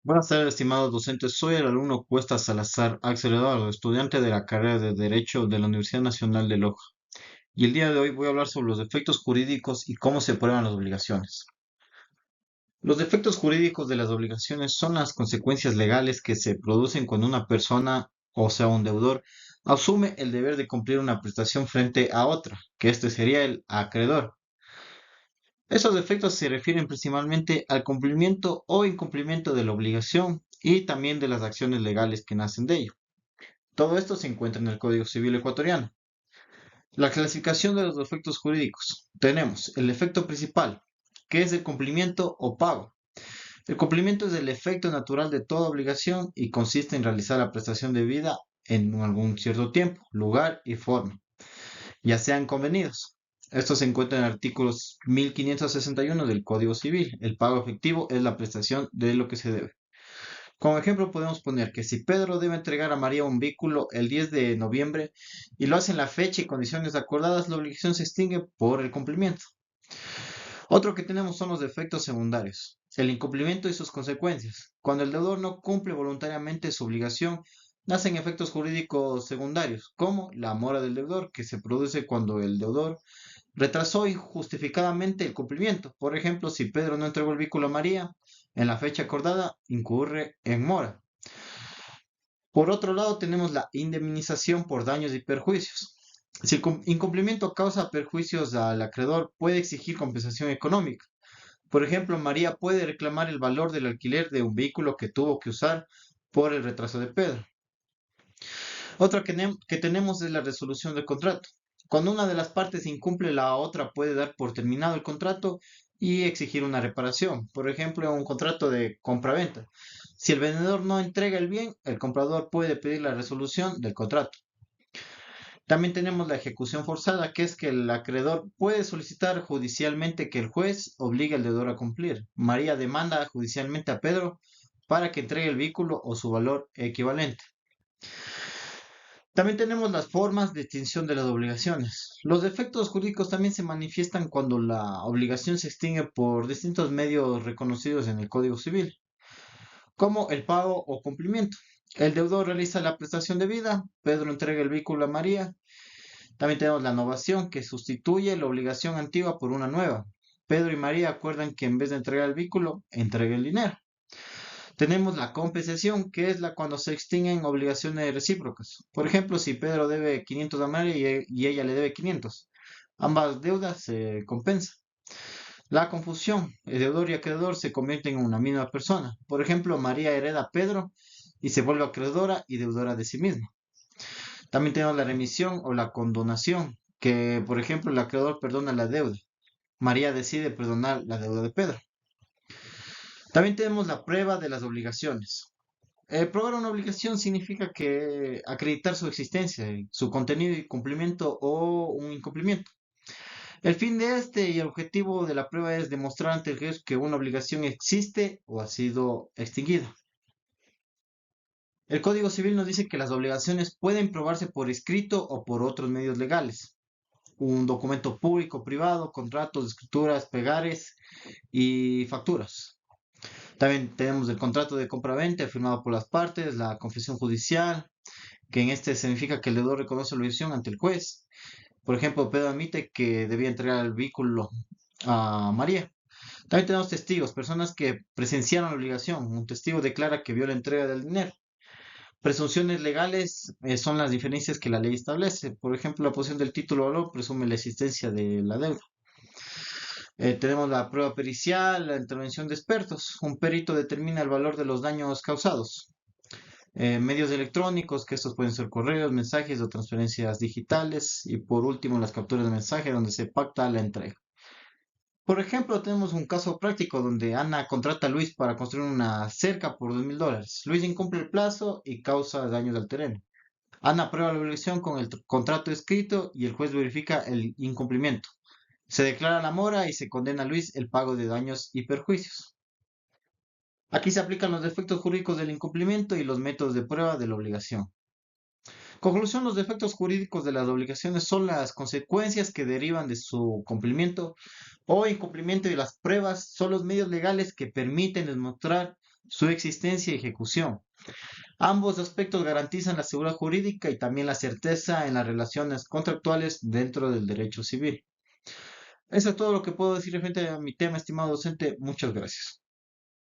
Buenas tardes, estimados docentes. Soy el alumno Cuesta Salazar Axel Eduardo, estudiante de la carrera de Derecho de la Universidad Nacional de Loja. Y el día de hoy voy a hablar sobre los efectos jurídicos y cómo se prueban las obligaciones. Los efectos jurídicos de las obligaciones son las consecuencias legales que se producen cuando una persona, o sea, un deudor, asume el deber de cumplir una prestación frente a otra, que este sería el acreedor. Estos efectos se refieren principalmente al cumplimiento o incumplimiento de la obligación y también de las acciones legales que nacen de ello. Todo esto se encuentra en el Código Civil ecuatoriano. La clasificación de los efectos jurídicos. Tenemos el efecto principal, que es el cumplimiento o pago. El cumplimiento es el efecto natural de toda obligación y consiste en realizar la prestación debida en algún cierto tiempo, lugar y forma, ya sean convenidos. Esto se encuentra en artículos 1561 del Código Civil. El pago efectivo es la prestación de lo que se debe. Como ejemplo podemos poner que si Pedro debe entregar a María un vehículo el 10 de noviembre y lo hace en la fecha y condiciones acordadas, la obligación se extingue por el cumplimiento. Otro que tenemos son los efectos secundarios, el incumplimiento y sus consecuencias. Cuando el deudor no cumple voluntariamente su obligación, nacen efectos jurídicos secundarios, como la mora del deudor, que se produce cuando el deudor retrasó injustificadamente el cumplimiento. Por ejemplo, si Pedro no entregó el vehículo a María en la fecha acordada, incurre en mora. Por otro lado, tenemos la indemnización por daños y perjuicios. Si el incumplimiento causa perjuicios al acreedor, puede exigir compensación económica. Por ejemplo, María puede reclamar el valor del alquiler de un vehículo que tuvo que usar por el retraso de Pedro. Otra que tenemos es la resolución del contrato. Cuando una de las partes incumple, la otra puede dar por terminado el contrato y exigir una reparación. Por ejemplo, un contrato de compraventa. Si el vendedor no entrega el bien, el comprador puede pedir la resolución del contrato. También tenemos la ejecución forzada, que es que el acreedor puede solicitar judicialmente que el juez obligue al deudor a cumplir. María demanda judicialmente a Pedro para que entregue el vehículo o su valor equivalente. También tenemos las formas de extinción de las obligaciones. Los defectos jurídicos también se manifiestan cuando la obligación se extingue por distintos medios reconocidos en el Código Civil, como el pago o cumplimiento. El deudor realiza la prestación debida, Pedro entrega el vehículo a María. También tenemos la novación, que sustituye la obligación antigua por una nueva. Pedro y María acuerdan que en vez de entregar el vehículo, entregue el dinero. Tenemos la compensación, que es la cuando se extinguen obligaciones recíprocas. Por ejemplo, si Pedro debe 500 a María y ella le debe 500, ambas deudas se compensan. La confusión, el deudor y acreedor se convierten en una misma persona. Por ejemplo, María hereda a Pedro y se vuelve acreedora y deudora de sí misma. También tenemos la remisión o la condonación, que por ejemplo el acreedor perdona la deuda. María decide perdonar la deuda de Pedro. También tenemos la prueba de las obligaciones. Probar una obligación significa que acreditar su existencia, su contenido y cumplimiento o un incumplimiento. El fin de este y el objetivo de la prueba es demostrar ante el juez que una obligación existe o ha sido extinguida. El Código Civil nos dice que las obligaciones pueden probarse por escrito o por otros medios legales. Un documento público, privado, contratos, escrituras, pegares y facturas. También tenemos el contrato de compraventa firmado por las partes, la confesión judicial, que en este significa que el deudor reconoce la obligación ante el juez. Por ejemplo, Pedro admite que debía entregar el vehículo a María. También tenemos testigos, personas que presenciaron la obligación. Un testigo declara que vio la entrega del dinero. Presunciones legales son las diferencias que la ley establece. Por ejemplo, la posición del título de valor presume la existencia de la deuda. Tenemos la prueba pericial, la intervención de expertos. Un perito determina el valor de los daños causados. Medios electrónicos, que estos pueden ser correos, mensajes o transferencias digitales. Y por último, las capturas de mensaje donde se pacta la entrega. Por ejemplo, tenemos un caso práctico donde Ana contrata a Luis para construir una cerca por $2,000. Luis incumple el plazo y causa daños al terreno. Ana aprueba la obligación con el contrato escrito y el juez verifica el incumplimiento. Se declara la mora y se condena a Luis el pago de daños y perjuicios. Aquí se aplican los efectos jurídicos del incumplimiento y los métodos de prueba de la obligación. Conclusión, los efectos jurídicos de las obligaciones son las consecuencias que derivan de su cumplimiento o incumplimiento y las pruebas son los medios legales que permiten demostrar su existencia y ejecución. Ambos aspectos garantizan la seguridad jurídica y también la certeza en las relaciones contractuales dentro del derecho civil. Eso es todo lo que puedo decir referente a mi tema, estimado docente. Muchas gracias.